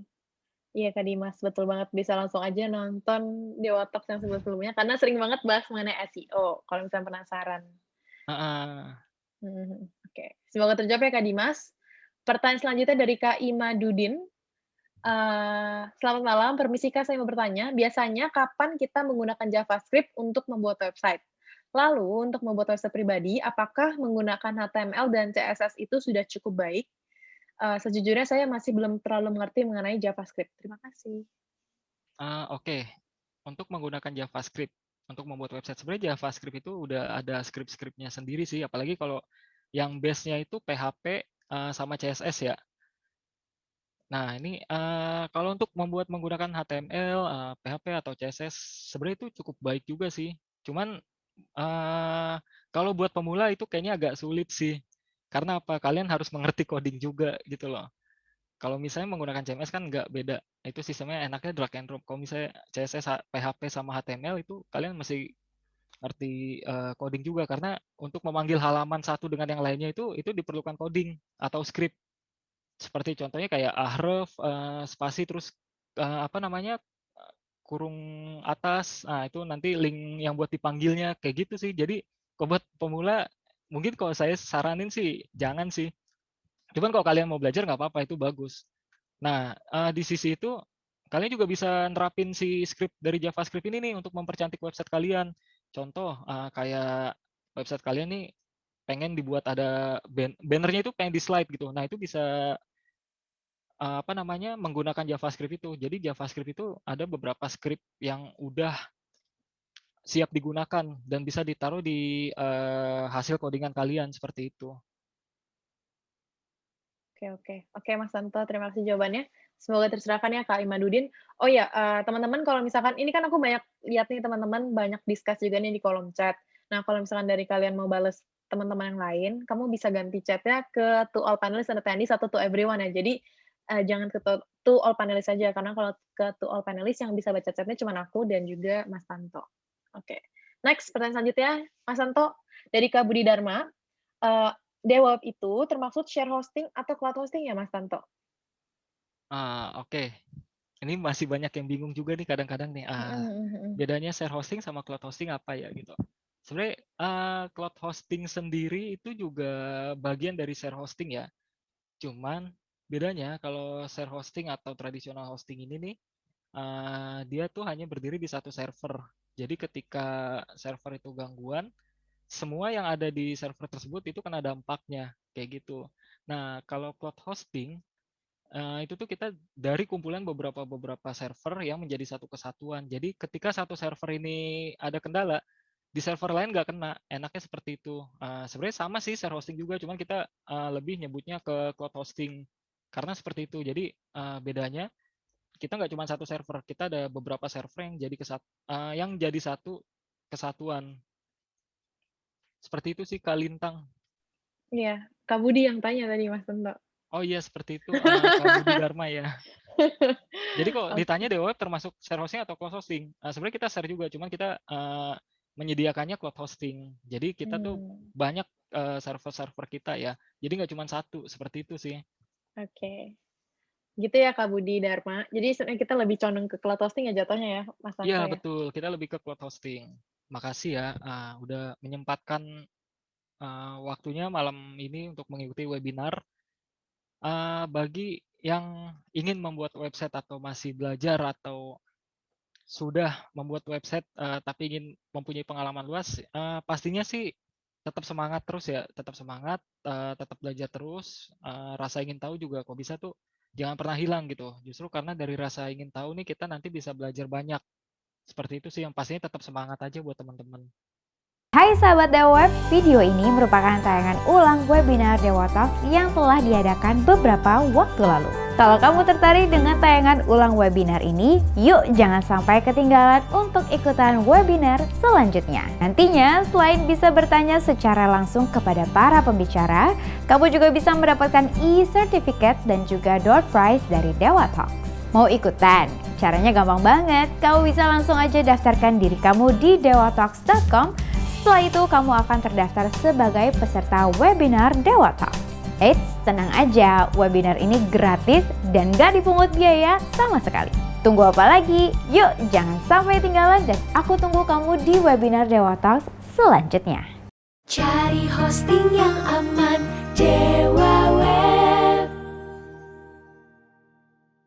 Iya Kak Dimas, betul banget, bisa langsung aja nonton Dewa Talks yang sebelum-sebelumnya, karena sering banget bahas mengenai SEO, kalau misalnya penasaran. Heeh. Mhm mhm. Oke, semoga terjawab ya Kak Dimas. Pertanyaan selanjutnya dari Kak Imadudin, "Selamat malam, permisi Kak, saya mau bertanya, biasanya kapan kita menggunakan JavaScript untuk membuat website? Lalu untuk membuat website pribadi, apakah menggunakan HTML dan CSS itu sudah cukup baik? Sejujurnya saya masih belum terlalu mengerti mengenai JavaScript. Terima kasih." Oke. Untuk menggunakan JavaScript, untuk membuat website, sebenarnya JavaScript itu udah ada script-script-nya sendiri sih, apalagi kalau yang base-nya itu PHP, sama CSS ya. Nah ini, kalau untuk menggunakan HTML, PHP atau CSS, sebenarnya itu cukup baik juga sih. Cuman, kalau buat pemula itu kayaknya agak sulit sih. Karena apa? Kalian harus mengerti coding juga gitu loh. Kalau misalnya menggunakan CMS kan nggak beda, itu sistemnya enaknya drag and drop. Kalau misalnya CSS, PHP sama HTML itu kalian mesti ngerti, coding juga karena untuk memanggil halaman satu dengan yang lainnya itu diperlukan coding atau script. Seperti contohnya kayak ahref, spasi terus, apa namanya, kurung atas, itu nanti link yang buat dipanggilnya, kayak gitu sih. Jadi kalau buat pemula mungkin kalau saya saranin sih jangan sih. Cuman kalau kalian mau belajar nggak apa-apa, itu bagus. Nah, di sisi itu, kalian juga bisa nerapin si script dari JavaScript ini nih untuk mempercantik website kalian. Contoh, kayak website kalian nih pengen dibuat ada banner-nya itu pengen di-slide gitu. Nah, itu bisa, apa namanya, menggunakan JavaScript itu. Jadi JavaScript itu ada beberapa script yang udah siap digunakan dan bisa ditaruh di, hasil codingan kalian, seperti itu. Oke oke. Oke Mas Santo, terima kasih jawabannya. Semoga tercerahkan ya Kak Imadudin. Oh ya, teman-teman kalau misalkan ini kan aku banyak lihat nih teman-teman banyak discuss juga nih di kolom chat. Nah, kalau misalkan dari kalian mau bales teman-teman yang lain, kamu bisa ganti chat-nya ke to all panelists and attendees atau to everyone ya. Jadi, jangan ke to all panelists saja, karena kalau ke to all panelists yang bisa baca chat-nya cuma aku dan juga Mas Santo. Oke. Next, pertanyaan selanjutnya, Mas Santo, dari Kak Budi Dharma, eee, DevOps itu termaksud share hosting atau cloud hosting ya, Mas Tanto? Oke. Ini masih banyak yang bingung juga nih kadang-kadang nih, Mhm mhm mhm. bedanya share hosting sama cloud hosting apa ya gitu. Sebenarnya, cloud hosting sendiri itu juga bagian dari share hosting ya. Cuman bedanya kalau share hosting atau tradisional hosting ini nih, dia tuh hanya berdiri di satu server. Jadi ketika server itu gangguan, semua yang ada di server tersebut itu kena dampaknya, kayak gitu. Nah, kalau cloud hosting, itu tuh kita dari kumpulan beberapa server yang menjadi satu kesatuan. Jadi ketika satu server ini ada kendala, di server lain nggak kena, enaknya seperti itu. Sebenarnya sama sih share hosting juga, cuman kita, lebih nyebutnya ke cloud hosting, karena seperti itu. Jadi, bedanya kita nggak cuma satu server, kita ada beberapa server yang jadi satu kesatuan. Seperti itu sih Kak Lintang. Iya, Kak Budi yang tanya tadi, Mas Tanto. Oh iya seperti itu, Kak Budi Dharma ya. Jadi kalau ditanya Oke. DeWa termasuk share hosting atau cloud hosting? Sebenarnya kita share juga, cuman kita, menyediakannya cloud hosting. Jadi kita tuh Mmm, banyak, server-server kita ya. Jadi nggak cuma satu, seperti itu sih. oke. Gitu ya, Kak Budi Dharma. Jadi sebenarnya kita lebih condong ke cloud hosting ya jatuhnya ya, Mas Iya Tanto ya? betul, kita lebih ke cloud hosting. Makasih ya, udah menyempatkan, waktunya malam ini untuk mengikuti webinar. Bagi yang ingin membuat website atau masih belajar atau sudah membuat website, tapi ingin mempunyai pengalaman luas, pastinya sih tetap semangat terus ya, tetap semangat, tetap belajar terus, rasa ingin tahu juga kok bisa tuh jangan pernah hilang gitu. Justru karena dari rasa ingin tahu nih kita nanti bisa belajar banyak. Seperti itu sih yang pastinya tetap semangat aja buat teman-teman. Hai sahabat Dewa Web, video ini merupakan tayangan ulang webinar Dewa Talks yang telah diadakan beberapa waktu lalu. Kalau kamu tertarik dengan tayangan ulang webinar ini, yuk jangan sampai ketinggalan untuk ikutan webinar selanjutnya. Nantinya, selain bisa bertanya secara langsung kepada para pembicara, kamu juga bisa mendapatkan e-certificate dan juga door prize dari Dewa Talks. Mau ikutan? Caranya gampang banget, kamu bisa langsung aja daftarkan diri kamu di dewatalks.com. Setelah itu kamu akan terdaftar sebagai peserta webinar Dewa Talks. Eits, tenang aja, webinar ini gratis dan gak dipungut biaya sama sekali. Tunggu apa lagi? Yuk jangan sampai ketinggalan dan aku tunggu kamu di webinar Dewa Talks selanjutnya. Cari hosting yang aman, Dewa Web.